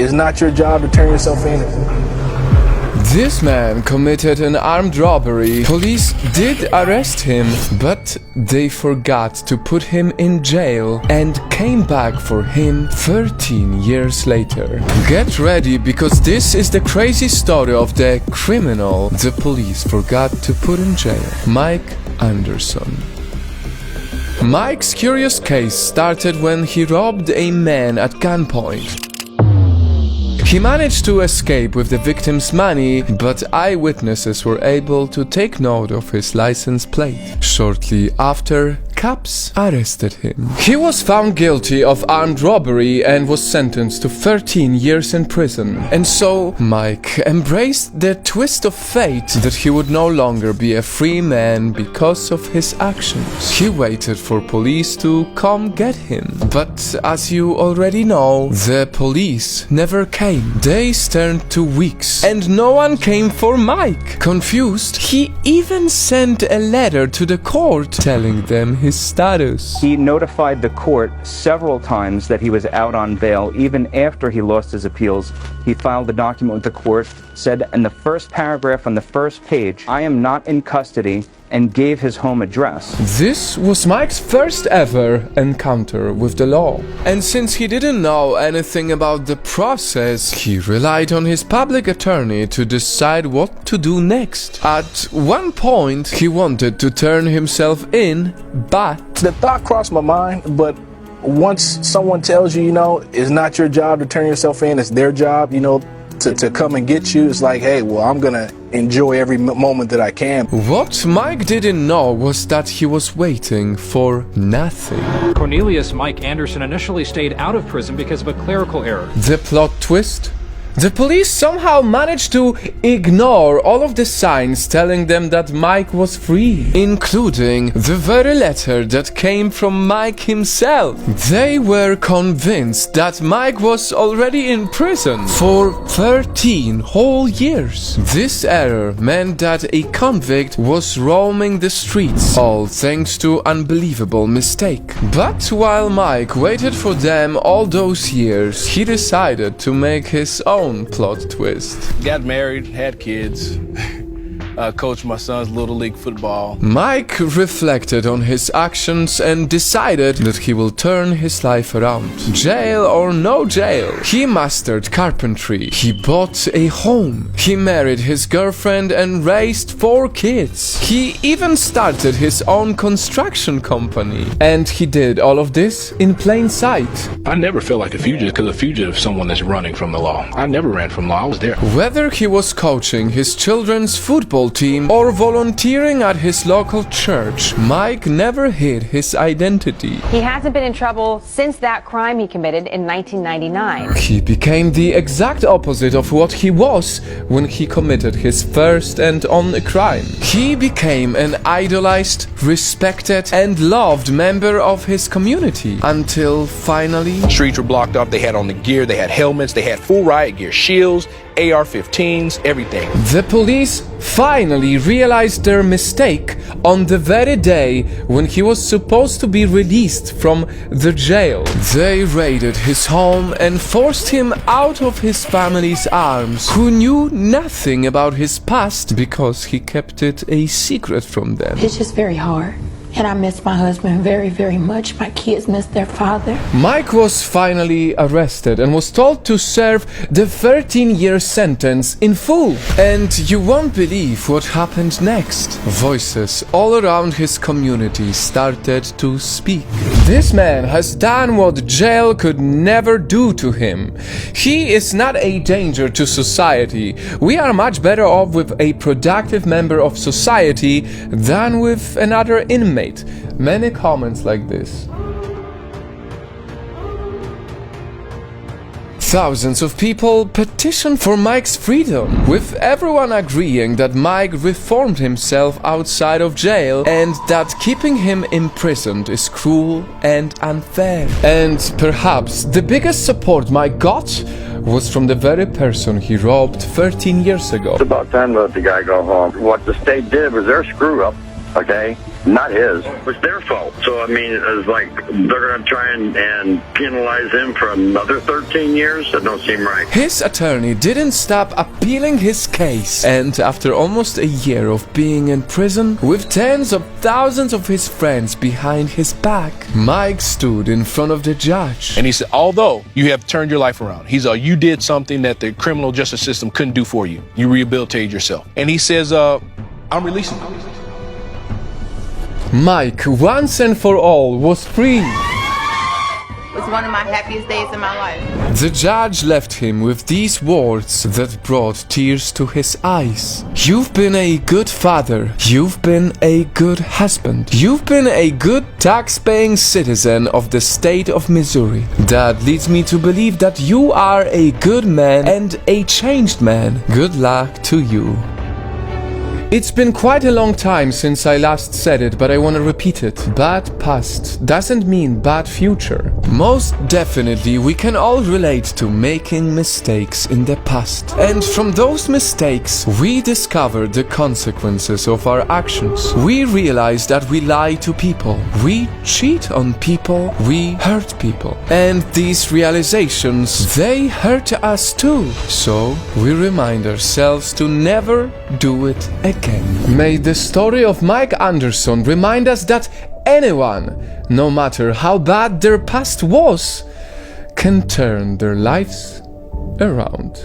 it's not your job to turn yourself in. This man committed an armed robbery. Police did arrest him, but they forgot to put him in jail and came back for him 13 years later. Get ready, because this is the crazy story of the criminal the police forgot to put in jail, Mike Anderson. Mike's curious case started when he robbed a man at gunpoint. He managed to escape with the victim's money, but eyewitnesses were able to take note of his license plate. Shortly after, cops arrested him. He was found guilty of armed robbery and was sentenced to 13 years in prison. And so, Mike embraced the twist of fate that he would no longer be a free man because of his actions. He waited for police to come get him. But as you already know, the police never came. Days turned to weeks, and no one came for Mike. Confused, he even sent a letter to the court telling them his status. He notified the court several times that he was out on bail. Even after he lost his appeals, he filed a document with the court, said in the first paragraph on the first page, "I am not in custody," and gave his home address. This was Mike's first ever encounter with the law. And since he didn't know anything about the process, he relied on his public attorney to decide what to do next. At one point, he wanted to turn himself in, but The thought crossed my mind, but once someone tells you, it's not your job to turn yourself in, it's their job, to come and get you, it's like, hey, well, I'm gonna enjoy every moment that I can. What Mike didn't know was that he was waiting for nothing. Cornelius Mike Anderson initially stayed out of prison because of a clerical error. The plot twist? The police somehow managed to ignore all of the signs telling them that Mike was free, including the very letter that came from Mike himself. They were convinced that Mike was already in prison for 13 whole years. This error meant that a convict was roaming the streets, all thanks to unbelievable mistake. But while Mike waited for them all those years, he decided to make his own plot twist. Got married, had kids, coached my son's little league football. Mike reflected on his actions and decided that he will turn his life around. Jail or no jail, he mastered carpentry. He bought a home. He married his girlfriend and raised 4 kids. He even started his own construction company. And he did all of this in plain sight. I never felt like a fugitive, because a fugitive is someone that's running from the law. I never ran from law, I was there. Whether he was coaching his children's football team or volunteering at his local church, Mike never hid his identity. He hasn't been in trouble since that crime he committed in 1999. He became the exact opposite of what he was when he committed his first and only crime. He became an idolized, respected, and loved member of his community until finally... Streets were blocked off, they had on the gear, they had helmets, they had full riot gear, shields, AR-15s, everything. The police finally realized their mistake on the very day when he was supposed to be released from the jail. They raided his home and forced him out of his family's arms, who knew nothing about his past because he kept it a secret from them. It's just very hard. And I miss my husband very, very much. My kids miss their father. Mike was finally arrested and was told to serve the 13-year sentence in full. And you won't believe what happened next. Voices all around his community started to speak. This man has done what jail could never do to him. He is not a danger to society. We are much better off with a productive member of society than with another inmate. Many comments like this. Thousands of people petitioned for Mike's freedom, with everyone agreeing that Mike reformed himself outside of jail and that keeping him imprisoned is cruel and unfair. And perhaps the biggest support Mike got was from the very person he robbed 13 years ago. It's about time to let the guy go home. What the state did was their screw up, okay? not his. It was their fault. So, I mean, it's like they're going to try and penalize him for another 13 years? That don't seem right. His attorney didn't stop appealing his case, and after almost a year of being in prison, with tens of thousands of his friends behind his back, Mike stood in front of the judge. And he said, although you have turned your life around, you did something that the criminal justice system couldn't do for you. You rehabilitated yourself. And he says, I'm releasing you. Mike, once and for all, was free. It was one of my happiest days in my life. The judge left him with these words that brought tears to his eyes. You've been a good father. You've been a good husband. You've been a good tax-paying citizen of the state of Missouri. That leads me to believe that you are a good man and a changed man. Good luck to you. It's been quite a long time since I last said it, but I want to repeat it. Bad past doesn't mean bad future. Most definitely, we can all relate to making mistakes in the past. And from those mistakes, we discover the consequences of our actions. We realize that we lie to people. We cheat on people. We hurt people. And these realizations, they hurt us too. So, we remind ourselves to never do it again. May the story of Mike Anderson remind us that anyone, no matter how bad their past was, can turn their lives around.